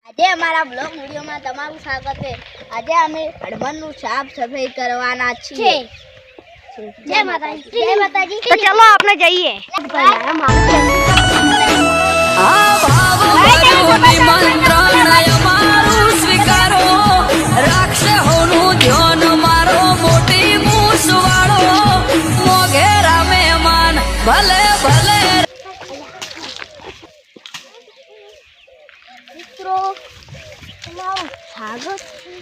આજે અમારા બ્લોગ વિડિયોમાં તમારું સ્વાગત છે। આજે અમે હળવદનું સાફ સફાઈ કરવાના છીએ। જય માતાજી। જય માતાજી। તો ચલો આપણે જઈએ। ભલે ભલે મિત્રો તમારું સ્વાગત છે।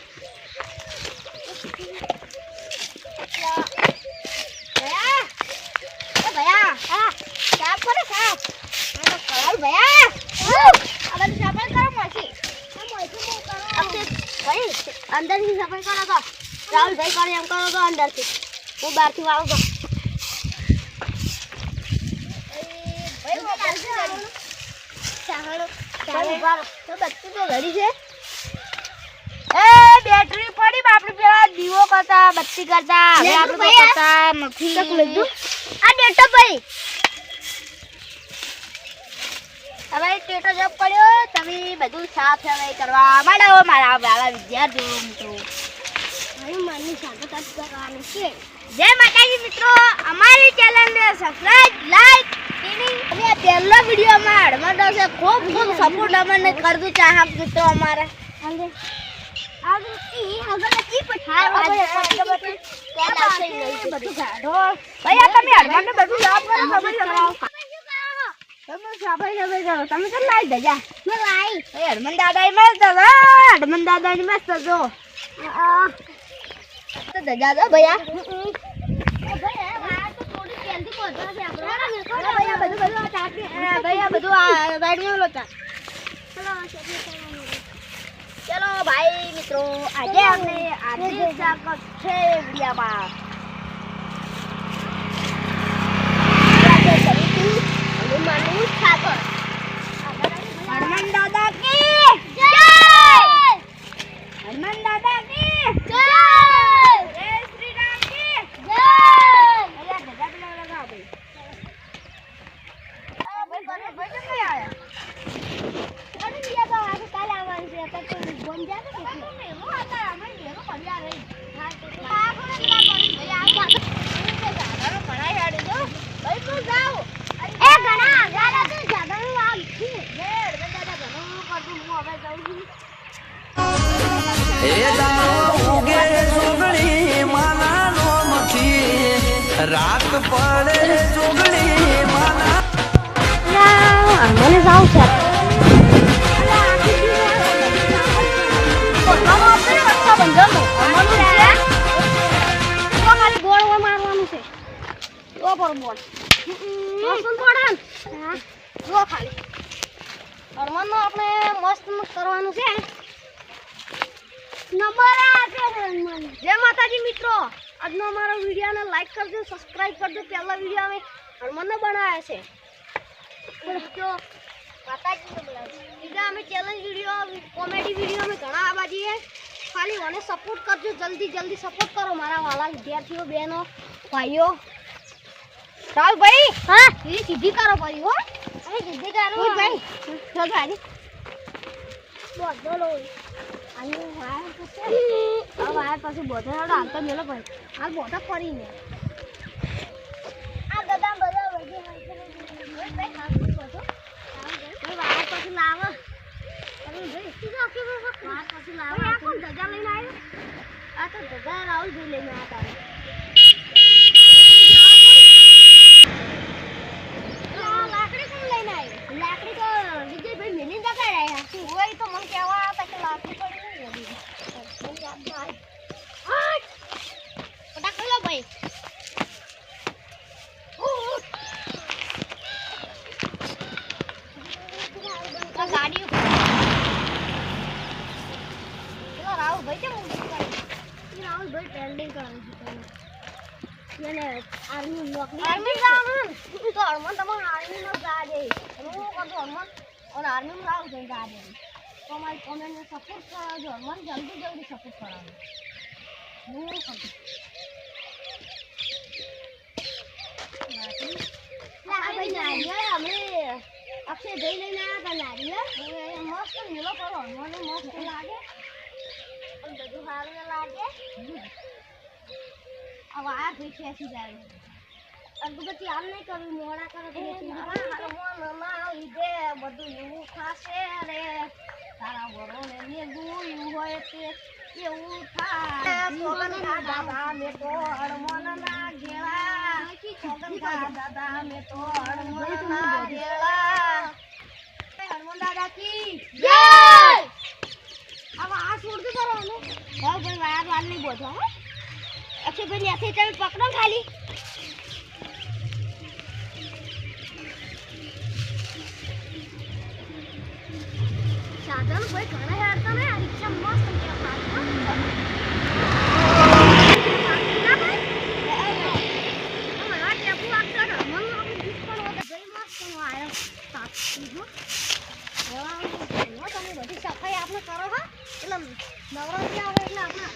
ભયા હા સાફ કરો સાફ કરાલ ભયા આ બધું સફાઈ કરો પછી ભાઈ અંદરથી સફાઈ કરો તો રાહુલભાઈ કરે એમ કરો તો અંદરથી હું બહારથી વાળું તો બેટરી પડી આપણે પેલા દીવો કરતા બત્તી કરતા હવે આપણે કરતા નથી આ ડેટો ભાઈ હવે ટેટો જબ પડ્યો તમે બધું સાફ સફાઈ કરવા માંડો મારા વાલા વિદ્યાર્થીઓ મિત્રો મારી માની સ્વાગત કરવાનું છે। જય માતાજી મિત્રો અમારી ચેનલને સબસ્ક્રાઇબ લાઈક અને પહેલો વિડિયોમાં હળવદ છે ખૂબ ખૂબ સપોર્ટ અમને કરજો ચાહક મિત્રો અમારા હનુમાન દાદા મસ્ત હનુમાન દાદા ની મસ્ત જો ધજા દો ભૈયા ચલો ભાઈ મિત્રો આજે અમને આજે સ્વાગત છે વિડિયામાં હનુમાનનું ઠાકોર હનુમાન દાદા કી જય હનુમાન દાદા કી જય જય શ્રી રામ કી જય અલ્યા ધજા પેલા લગાવ ભાઈ રાત પડે જોગણી માના મને જાવ છે જય માતાજી મિત્રો આજનો અમારો વિડિયોને લાઈક કરજો સબસ્ક્રાઇબ કરજો પહેલા વિડિયો અમે હનુમાનનો બનાવ્યા છે જો માતાજીને બોલાવો બીજા અમે ચેલેન્જ વિડિયો કોમેડી વિડિયો અમે ઘણા આવવા જઈએ ખાલી મને સપોર્ટ કરજો જલ્દી સપોર્ટ કરો મારા વાલા વિદ્યાર્થીઓ બહેનો ભાઈઓ રાહુલ ભાઈ હા એ સીધી કરો ભાઈ હો અમે સીધી કરો ભાઈ ચલ ભાઈ બોલો આયો વાયર પછી આ વાયર પછી બોધે હાલતા મેલો ભાઈ હાલ બોધા પડીને આ દાદા બધા વધી ભાઈ હાલ બોધો ભાઈ વાયર પછી લાવો તમે ભાઈ સીધા કે વાયર પછી લાવો આ કોણ ધજા લઈને આવ્યો આ તો ધજા રાહુલ ભાઈ લઈને આવ્યા તારે લાકડી કોણ લઈને આવ્યો લાકડી તો વિજયભાઈ મેલીને જતા રહ્યા હોય તો મને કહેવા હતા કે લાકડી પડી ભાઈ ગાડી રાહુલભાઈ કેમ રાહુલભાઈ ટ્રેન્ડિંગ કરવાનું છે આર્મી નોકરી આર્મી જવાનું તો હનુમાન તમારે આર્મી નો જા દે હું કરતો હનુમાન અને આર્મી રાહુલભાઈ જા દે તો અમારી કોમેન્ટને સપોર્ટ કરાવજો હનુમાન જલ્દી સપોર્ટ કરાવજો હું કરતો અમે અક્ષય જઈ લઈને આવ્યા હતા નારિયેળ. હવે મસ્ત મેલો કરો, મને મસ્ત લાગે અને બધું સારું લાગે. આ વાર ભાઈ ખેંચી જાય. અગરબત્તી આમ નહીં કરવી, મોડા કરે તો હારમોનના લીધે બધું એવું ખાશે રે. તારા વરોને મેલું એવું હોય તે એવું થાય. સોગન કા દાદા મેં તો હરમોનના ઘેરા. સોગન કા દાદા મેં તો હરમોનના ઘેરા. હરમોન દાદા કી જય. હવે આ છોડતું કરો ને. હવે ભાઈ વાયર વાલ નહીં બોધો. અક્ષયભાઈ ત્યાંથી તમે પકડો ખાલી. સાધન કોઈ ઘણા હેરતા ને. આ રિક્ષા મસ્ત સફાઈ આપણે કરો હા. એટલે નવરાત્રી આવે એટલે આપણે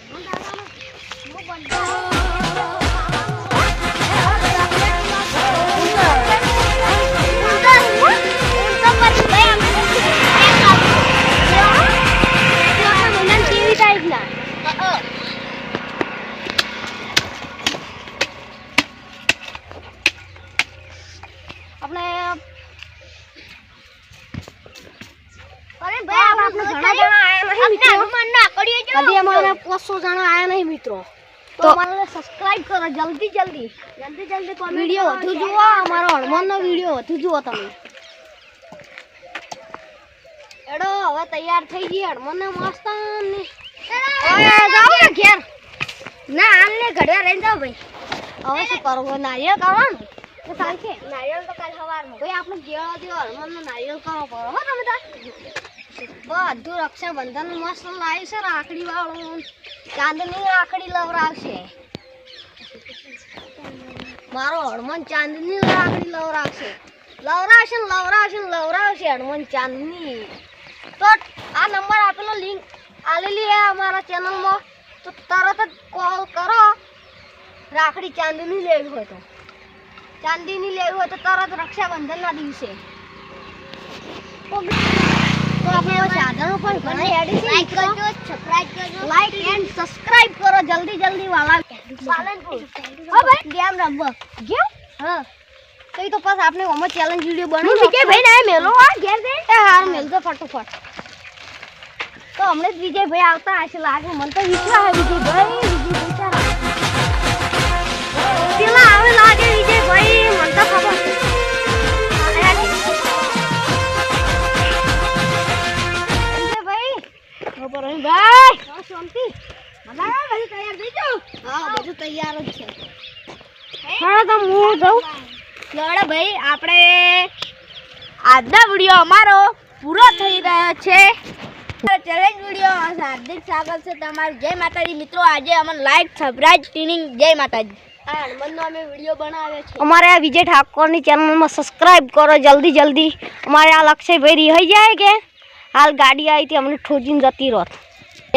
કદી અમારે 500 જણા આયા નહીં મિત્રો. તો અમારે સબસ્ક્રાઇબ કરો જલ્દી વિડિયો વધુ જુઓ. અમારો હનુમાનનો વિડિયો વધુ જુઓ તમે. એડો હવે તૈયાર થઈ ગઈ હનુમાનને મસ્ત ને. જાવ ને ઘેર. ના આમને ઘડિયા રહીને જાવ ભાઈ. હવે શું કરવું? નારિયેળ કરવાનું તો ચાલશે. નારિયેળ તો કાલ સવારમાં ભાઈ આપણે ગેળો જેવો હનુમાનનો નારિયેળ કરવો પડે હો તમે તાર. બધું રક્ષાબંધન મસ્ત લાવ્યું છે. રાખડી વાળું ચાંદની રાખડી લવરાવશે. મારો હનુમાન ચાંદની રાખડી લવરાવશે હનુમાન ચાંદની. તો આ નંબર આપેલો લિંક આલેલી હે અમારા ચેનલમાં. તો તરત જ કોલ કરો. રાખડી ચાંદની લેવી હોય તો તરત રક્ષાબંધનના દિવસે. તો આપણે સાધનો પણ ઘણા એડી છે. લાઈક એન્ડ સબસ્ક્રાઇબ કરો જલ્દી વાલા. પાલનપુર હો ભાઈ ગેમ રમવા ગેમ. હા તો એ તો પાસ આપણે ઓમાં ચેલેન્જ વિડિયો બનાવી કે ભાઈ ના મેલો આ ઘેર દે. એ હાર મેલજો ફટાફટ. તો હમણે જ વિજયભાઈ આવતા હશે લાગે. મને તો વિશ્વાસ છે વિજયભાઈ પેલા આવે લાગે. વિજયભાઈ મને તો ખબર બધું તૈયાર જ છે. હા તો હું જાઉં. ભાઈ આપણે આજનો વિડીયો અમારો પૂરો થઈ રહ્યો છે. ચેલેન્જ વિડીયો હાર્દિક સ્વાગત છે તમારું. જય માતાજી મિત્રો. આજે અમને લાઈક સબસ્ક્રાઇબ ટ્યુનિંગ જય માતાજી. આ હનુમાનનો અમે વિડીયો બનાવ્યો છે. અમારે આ વિજય ઠાકોરની ચેનલમાં સબસ્ક્રાઇબ કરો જલ્દી. અમારે આ લક્ષયભાઈ રિહાઈ જાય કે હાલ ગાડી આવી હતી અમને ઠોજીને જતી રહો.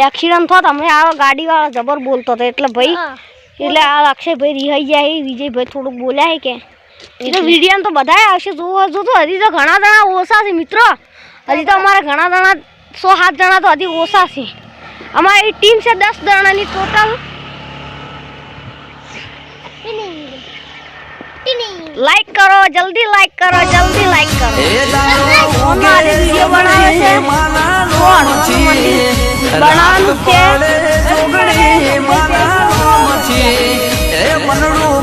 એક્સિડન્ટ થયો અમને આ ગાડીવાળા જબર બોલતો હતો એટલે ભાઈ એટલે આ અક્ષયભાઈ રિહાઈ જાય. વિજયભાઈ થોડુંક બોલ્યા કે એટલે વિડીયો તો બધા આવશે જોવો તો હજી તો ઘણા જણા ઓછા છે મિત્રો. હજી તો અમારે ઘણા જણા 100-7 જણા તો હજી ઓછા છે. અમારી ટીમ છે 10 જણાની ટોટલ. લાઈક કરો જલ્દી લાઈક કરો. અમારે વિડીયો બનાવે છે બનાવવાનું છે.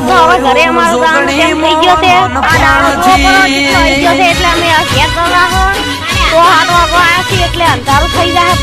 તો હવે ઘરે અમારો કામ થઈ ગયો છે. આ દાણો થઈ ગયો છે એટલે અમે ઘેર રાખો. તો 7 વાગવા આવ્યા છીએ એટલે અંધારું થઈ જાય.